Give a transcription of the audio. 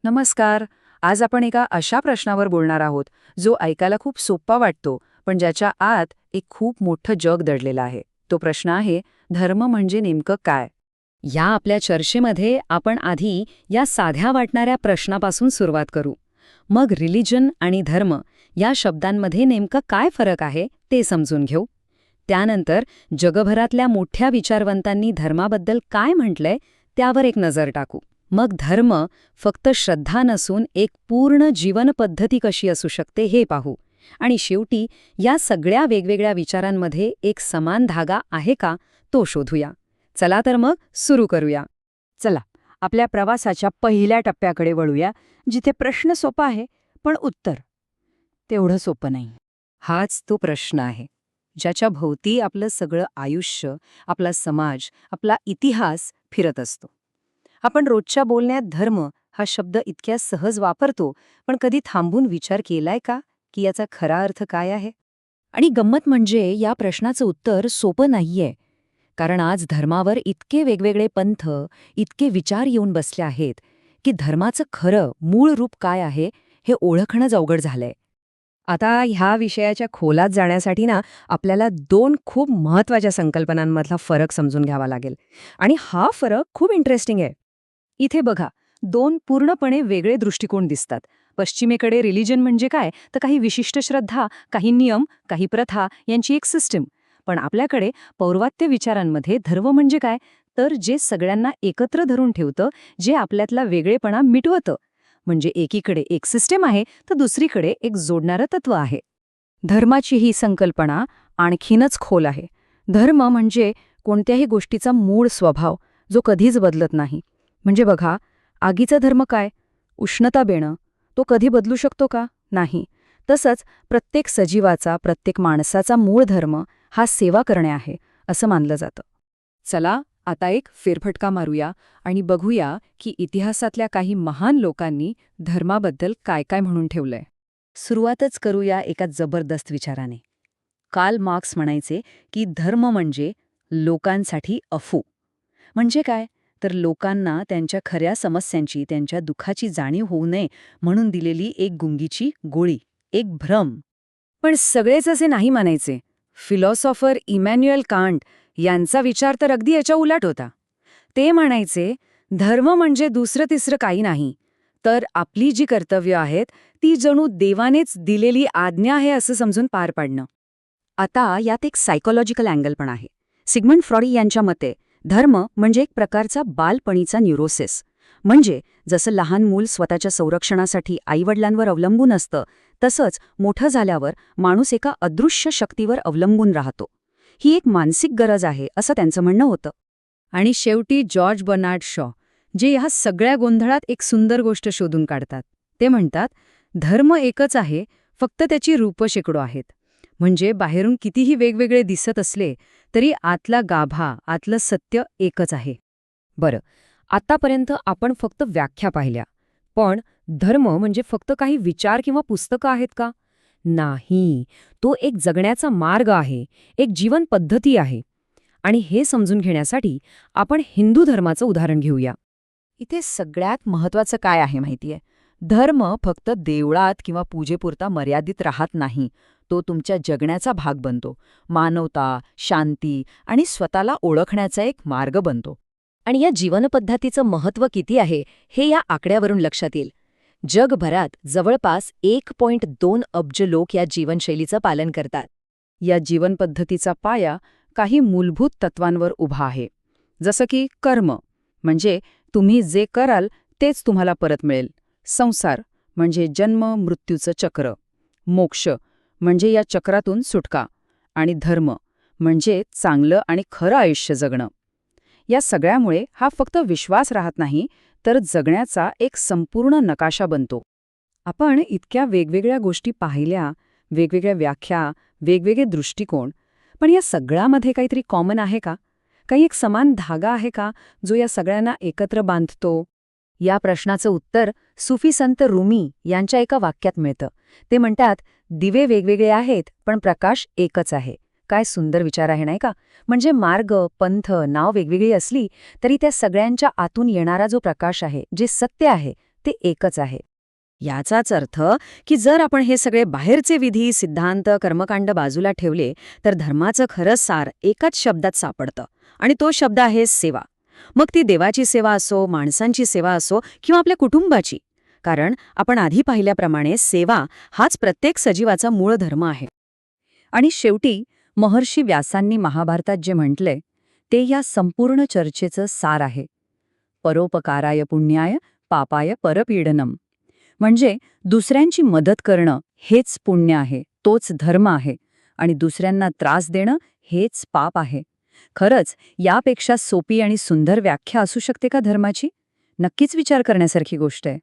नमस्कार. आज आपण एका अशा प्रश्नावर बोलणार आहोत जो ऐकायला खूप सोपा वाटतो, पण ज्याच्या आत एक खूप मोठं जग दडलेलं आहे. तो प्रश्न आहे, धर्म म्हणजे नेमकं काय? या आपल्या चर्चेमध्ये आपण आधी या साध्या वाटणाऱ्या प्रश्नापासून सुरुवात करू. मग रिलिजन आणि धर्म या शब्दांमध्ये नेमकं काय फरक आहे ते समजून घेऊ. त्यानंतर जगभरातल्या मोठ्या विचारवंतांनी धर्माबद्दल काय म्हटलंय त्यावर एक नजर टाकू. मग धर्म फक्त श्रद्धा नसून एक पूर्ण जीवनपद्धती कशी असू शकते हे पाहू. आणि शेवटी या सगळ्या वेगवेगळ्या विचारांमध्ये एक समान धागा आहे का तो शोधूया. चला तर मग सुरू करूया. चला आपल्या प्रवासाच्या पहिल्या टप्प्याकडे वळूया, जिथे प्रश्न सोपा आहे पण उत्तर तेवढं सोपं नाही. हाच तो प्रश्न आहे, ज्याच्या भोवती आपलं सगळं आयुष्य, आपला समाज, आपला इतिहास फिरत असतो. आपण रोजच्या बोलण्यात धर्म हा शब्द इतक्या सहज वापरतो, पण कधी थांबून विचार केलाय का की याचा खरा अर्थ काय आहे? आणि गंमत म्हणजे या प्रश्नाचं उत्तर सोपं नाहीये. कारण आज धर्मावर इतके वेगवेगळे पंथ, इतके विचार येऊन बसले आहेत की धर्माचं खरं मूळ रूप काय आहे हे ओळखणंच अवघड झालंय. आता ह्या विषयाच्या खोलात जाण्यासाठी आपल्याला दोन खूप महत्वाच्या संकल्पनांमधला फरक समजून घ्यावा लागेल. आणि हा फरक खूप इंटरेस्टिंग आहे. इथे बघा, दोन पूर्णपणे वेगळे दृष्टिकोन दिसतात. पश्चिमेकडे रिलिजन म्हणजे काय, तर काही विशिष्ट श्रद्धा, काही नियम, काही प्रथा यांची एक सिस्टीम. पण आपल्याकडे पौर्वात्य विचारांमध्ये धर्म म्हणजे काय, तर जे सगळ्यांना एकत्र धरून ठेवतं, जे आपल्यातला वेगळेपणा मिटवतं. म्हणजे एकीकडे एक सिस्टीम आहे तर दुसरीकडे एक जोडणारं तत्व आहे. धर्माची ही संकल्पना आणखीनच खोल आहे. धर्म म्हणजे कोणत्याही गोष्टीचा मूळ स्वभाव, जो कधीच बदलत नाही. म्हणजे बघा, आगीचा धर्म काय? उष्णता देणं. तो कधी बदलू शकतो का? नाही. तसंच प्रत्येक सजीवाचा, प्रत्येक माणसाचा मूळ धर्म हा सेवा करणे आहे, असं मानलं जातं. चला आता एक फेरफटका मारूया आणि बघूया की इतिहासातल्या काही महान लोकांनी धर्माबद्दल काय काय म्हणून ठेवलंय. सुरुवातच करूया एका जबरदस्त विचाराने. कार्ल मार्क्स म्हणायचे की धर्म म्हणजे लोकांसाठी अफू. म्हणजे काय, तर लोकांना त्यांच्या खऱ्या समस्यांची, त्यांच्या दुःखाची जाणीव होऊ नये म्हणून दिलेली एक गुंगीची गोळी, एक भ्रम. पण सगळेच असे नाही मानायचे. फिलॉसॉफर इमॅन्युएल कांट यांचा विचार तर अगदी याच्या उलट होता. ते म्हणायचे, धर्म म्हणजे दुसरं तिसरं काही नाही, तर आपली जी कर्तव्य आहेत ती जणू देवानेच दिलेली आज्ञा आहे असं समजून पार पाडणं. आता यात एक सायकोलॉजिकल अँगल पण आहे. सिग्मंड फ्रॉइड यांच्या मते धर्म म्हणजे एक प्रकारचा बालपणीचा न्यूरोसिस. म्हणजे जसं लहान मूल स्वतःच्या संरक्षणासाठी आईवडिलांवर अवलंबून असतं, तसंच मोठं झाल्यावर माणूस एका अदृश्य शक्तीवर अवलंबून राहतो. ही एक मानसिक गरज आहे असं त्यांचं म्हणणं होतं. आणि शेवटी जॉर्ज बर्नार्ड शॉ, जे ह्या सगळ्या गोंधळात एक सुंदर गोष्ट शोधून काढतात. ते म्हणतात, धर्म एकच आहे, फक्त त्याची रूपं शेकडो आहेत. म्हणजे बाहेरून कितीही वेगवेगळे दिसत असले तरी आतला गाभा, आतलं सत्य एकच आहे. बरं, आतापर्यंत आपण फक्त व्याख्या पाहिल्या. पण धर्म म्हणजे फक्त काही विचार किंवा पुस्तकं आहेत का? नाही, तो एक जगण्याचा मार्ग आहे, एक जीवन पद्धती आहे. आणि हे समजून घेण्यासाठी आपण हिंदू धर्माचं उदाहरण घेऊया. इथे सगळ्यात महत्वाचं काय आहे माहितीये? धर्म फक्त देवळात किंवा पूजेपुरता मर्यादित राहत नाही, तो तुमच्या जगण्याचा भाग बनतो. मानवता, शांती आणि स्वतःला ओळखण्याचा एक मार्ग बनतो. आणि या जीवनपद्धतीचं महत्त्व किती आहे हे या आकड्यावरून लक्षात येईल. जगभरात जवळपास 1.2 अब्ज लोक या जीवनशैलीचं पालन करतात. या जीवनपद्धतीचा पाया काही मूलभूत तत्वांवर उभा आहे. जसं की कर्म, म्हणजे तुम्ही जे कराल तेच तुम्हाला परत मिळेल. संसार म्हणजे जन्म मृत्यूचं चक्र. मोक्ष म्हणजे या चक्रातून सुटका. आणि धर्म म्हणजे चांगलं आणि खरं आयुष्य जगणं. या सगळ्यामुळे हा फक्त विश्वास राहत नाही, तर जगण्याचा एक संपूर्ण नकाशा बनतो. आपण इतक्या वेगवेगळ्या गोष्टी पाहिल्या, वेगवेगळ्या व्याख्या, वेगवेगळे दृष्टिकोन, पण या सगळ्यामध्ये काहीतरी कॉमन आहे का? काही एक समान धागा आहे का, जो या सगळ्यांना एकत्र बांधतो? या प्रश्नाचं उत्तर सुफी संत रुमी यांच्या एका वाक्यात मिळतं. ते म्हणतात, दिवे वेगवेगळे आहेत पण प्रकाश एकच आहे. काय सुंदर विचार आहे नाही का? म्हणजे मार्ग, पंथ, नाव वेगवेगळी असली तरी त्या सगळ्यांच्या आतून येणारा जो प्रकाश आहे, जे सत्य आहे, ते एकच आहे. याचाच अर्थ की जर आपण हे सगळे बाहेरचे विधी, सिद्धांत, कर्मकांड बाजूला ठेवले तर धर्माचं खरं सार एकाच शब्दात सापडतं आणि तो शब्द आहे सेवा. मग ती देवाची सेवा असो, माणसांची सेवा असो किंवा आपल्या कुटुंबाची. कारण आपण आधी पाहिल्याप्रमाणे सेवा हाच प्रत्येक सजीवाचा मूळ धर्म आहे. आणि शेवटी महर्षी व्यासांनी महाभारतात जे म्हटलंय ते या संपूर्ण चर्चेचं सार आहे. परोपकाराय पुण्याय पापाय परपीडनम. म्हणजे दुसऱ्यांची मदत करणं हेच पुण्य आहे, तोच धर्म आहे, आणि दुसऱ्यांना त्रास देणं हेच पाप आहे. खरंच यापेक्षा सोपी आणि सुंदर व्याख्या असू शकते का धर्माची? नक्कीच विचार करण्यासारखी गोष्ट आहे.